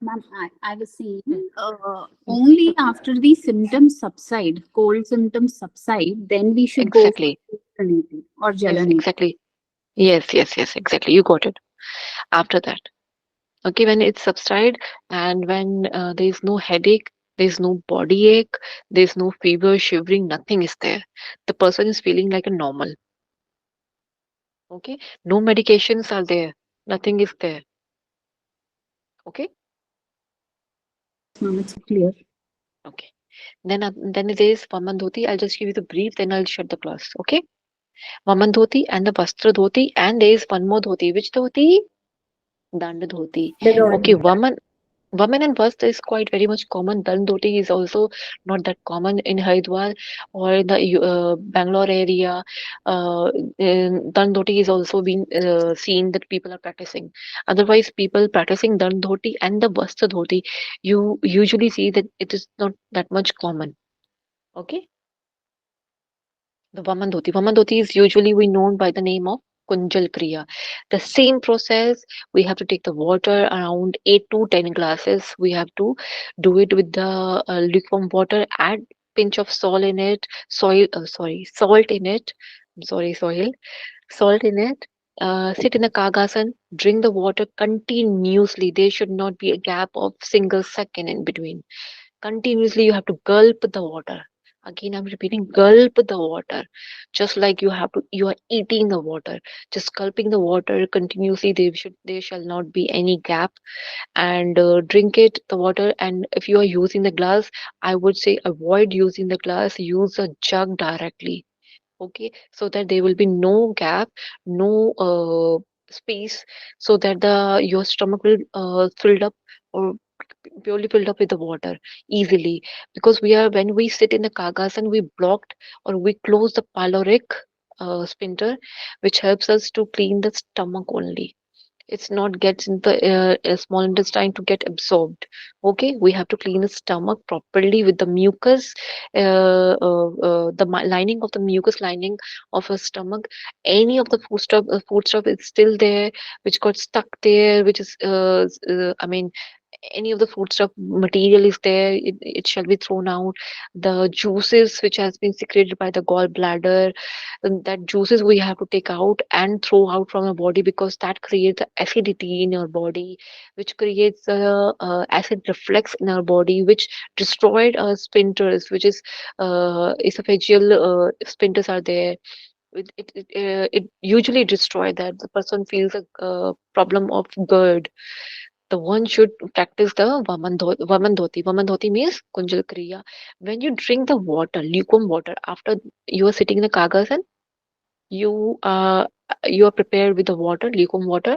Ma'am, I was saying, Hmm, hmm. only after the symptoms subside, cold symptoms subside, then we should go for Exactly. salinity or Yes, gelatination. exactly. Yes, exactly. You got it. After that, okay, when it's subside and when there is no headache, there is no body ache, there is no fever, shivering, nothing is there. The person is feeling like a normal. Okay, no medications are there. Nothing is there. Okay, Ma'am, it's clear. okay. Then there is Vaman Dhoti. I'll just give you the brief, then I'll shut the class. Okay, Vaman Dhoti and the Vastra Dhoti, and there is one more dhoti. Which dhoti? Dand dhoti. Okay, Vaman and Vast is quite very much common. Dandoti is also not that common in Haridwar or in the Bangalore area. Dandoti is also being seen that people are practicing. Otherwise, people practicing Dandoti and the Vasta dhoti, you usually see that it is not that much common. Okay, the Vaman dhoti. Vaman dhoti is usually we known by the name of Kunjal Kriya. The same process, we have to take the water around 8 to 10 glasses. We have to do it with the lukewarm water, add pinch of salt in it, salt in it. I'm sorry, salt in it. Sit in a kagasan, drink the water continuously. There should not be a gap of single second in between. Continuously you have to gulp the water. Again, I'm repeating, gulp the water. Just like you are eating the water, just gulping the water continuously. There shall not be any gap. And drink it the water. And if you are using the glass, I would say avoid using the glass, use a jug directly. Okay, so that there will be no gap, no space, so that the your stomach will filled up or purely filled up with the water easily. Because we are when we sit in the kagasan, we blocked or we close the pyloric sphincter, which helps us to clean the stomach only. It's not gets in the small intestine to get absorbed. Okay, we have to clean the stomach properly with the mucus, lining of the mucus lining of a stomach. Any of the food stuff is still there, which got stuck there, which is I mean, any of the food stuff material is there, it shall be thrown out. The juices which has been secreted by the gallbladder, that juices we have to take out and throw out from the body, because that creates acidity in your body, which creates acid reflux in our body, which destroyed our sphincters, which is esophageal sphincters are there. It usually destroy that. The person feels a problem of GERD. The one should practice the Vaman Dhoti. Vaman Dhoti means Kunjal Kriya. When you drink the water, lukewarm water, after you are sitting in the kagasan, you you are prepared with the water, lukewarm water.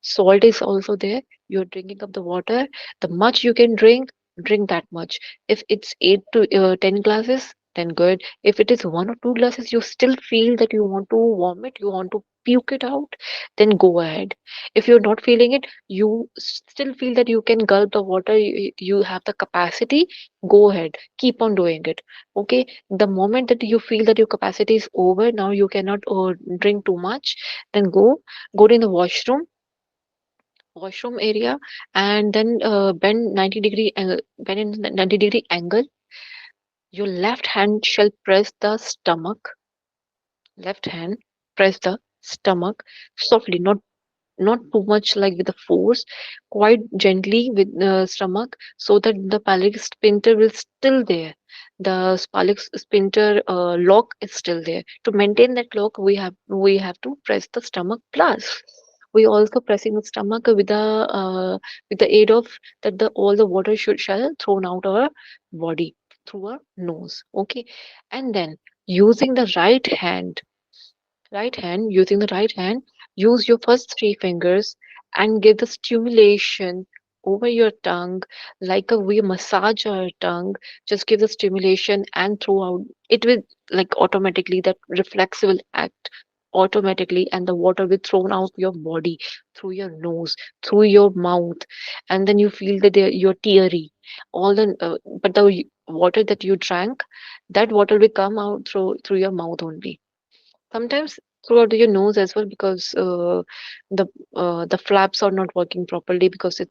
Salt is also there. You're drinking up the water. The much you can drink, drink that much. If it's 8 to 10 glasses, then good. If it is 1 or 2 glasses, you still feel that you want to vomit, you want to puke it out, then go ahead. If you're not feeling it, you still feel that you can gulp the water, you have the capacity, go ahead. Keep on doing it. Okay. The moment that you feel that your capacity is over, now you cannot drink too much, then go in the washroom area, and then bend in the 90-degree angle. Your left hand shall press the stomach. Left hand press the stomach softly, not too much like with the force, quite gently with the stomach, so that the pyloric sphincter will still there. The pyloric sphincter lock is still there. To maintain that lock, we have to press the stomach plus. we also pressing the stomach with the aid of that the all the water should shall thrown out our body through our nose. Okay, and then using the using the right hand, use your first three fingers and give the stimulation over your tongue like a we massage our tongue. Just give the stimulation and throw out. It will like automatically that reflex will act automatically and the water will thrown out your body through your nose, through your mouth, and then you feel that you're teary. All the but the water that you drank, that water will come out through your mouth only, sometimes throughout your nose as well, because the flaps are not working properly, because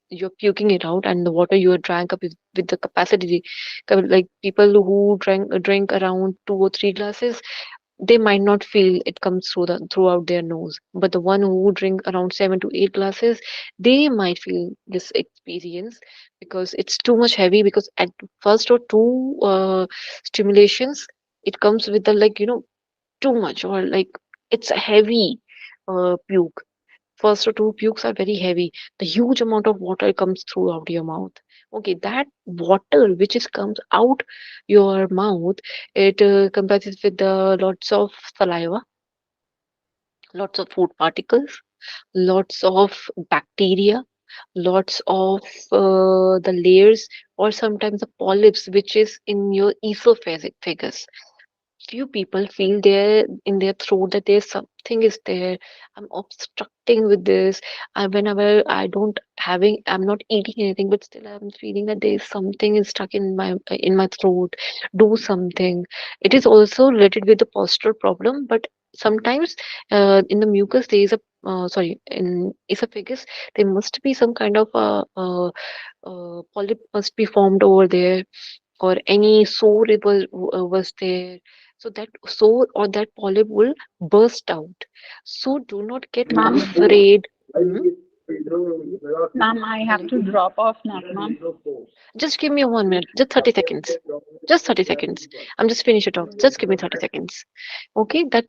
you're puking it out and the water you drank up with the capacity, like people who drink around 2 or 3 glasses, they might not feel it comes throughout their nose, but the one who drink around 7 to 8 glasses, they might feel this experience, because it's too much heavy, because at first or two stimulations, it comes with the like too much, or like it's a heavy puke. First or two pukes are very heavy. The huge amount of water comes throughout your mouth. Okay, that water which is comes out your mouth, it comprises with lots of saliva, lots of food particles, lots of bacteria, lots of the layers, or sometimes the polyps which is in your esophagus. Few people feel there in their throat that there's something is there. I'm obstructing with this. Whenever I'm not eating anything, but still I'm feeling that there's something is stuck in my throat. Do something. It is also related with the posture problem, but sometimes in the mucus there is a sorry, in esophagus there must be some kind of polyp must be formed over there, or any sore it was there, so that sore or that polyp will burst out. So do not get Ma'am, afraid. Hmm? ma'am, I have Hello, to drop off now, ma'am. just give me 1 minute, just 30 seconds, just 30 seconds. I'm just finish it off, just give me 30 seconds. Okay, that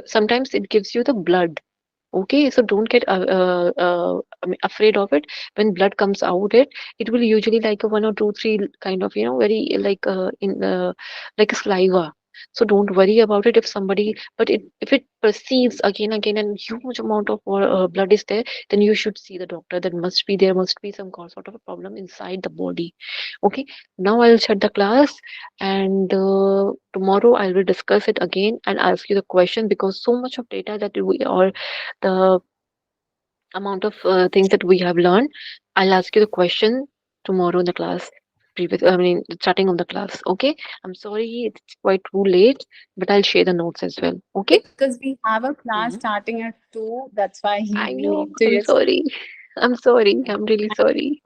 sometimes it gives you the blood. Okay, so don't get I mean, afraid of it. When blood comes out, it will usually like a 1 or 2, 3 kind of very like in like a saliva. So don't worry about it if somebody, but if it perceives again and huge amount of blood is there, then you should see the doctor. That there must be some sort of a problem inside the body. Okay, now I'll shut the class, and tomorrow I will discuss it again and ask you the question, because so much of data that we are the amount of things that we have learned. I'll ask you the question tomorrow in the class. I mean, starting on the class. Okay. I'm sorry, it's quite too late, but I'll share the notes as well. Okay. Because we have a class Mhm. starting at 2. That's why I we know. need to I'm just. sorry. I'm sorry. I'm really sorry.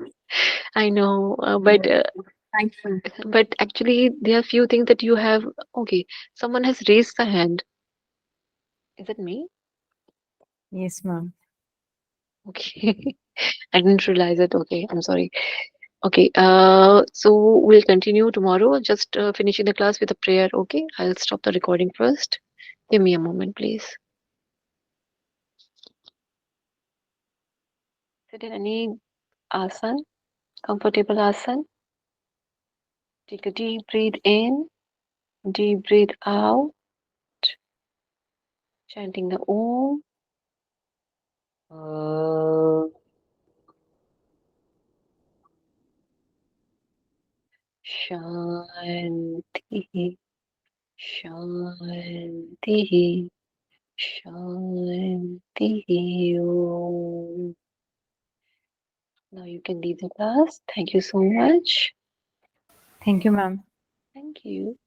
I know. Thank you. But actually, there are few things that you have. Okay. Someone has raised the hand. Is it me? Yes, ma'am. Okay. I didn't realize it. Okay. I'm sorry. Okay, so we'll continue tomorrow. Just finishing the class with a prayer. Okay, I'll stop the recording first. Give me a moment, please. Sit in any asan, comfortable asan. Take a deep breathe in, deep breathe out, chanting the Om. Shanti, Shanti, Shanti. Om. Now you can leave the class. Thank you so much. Thank you, ma'am. Thank you.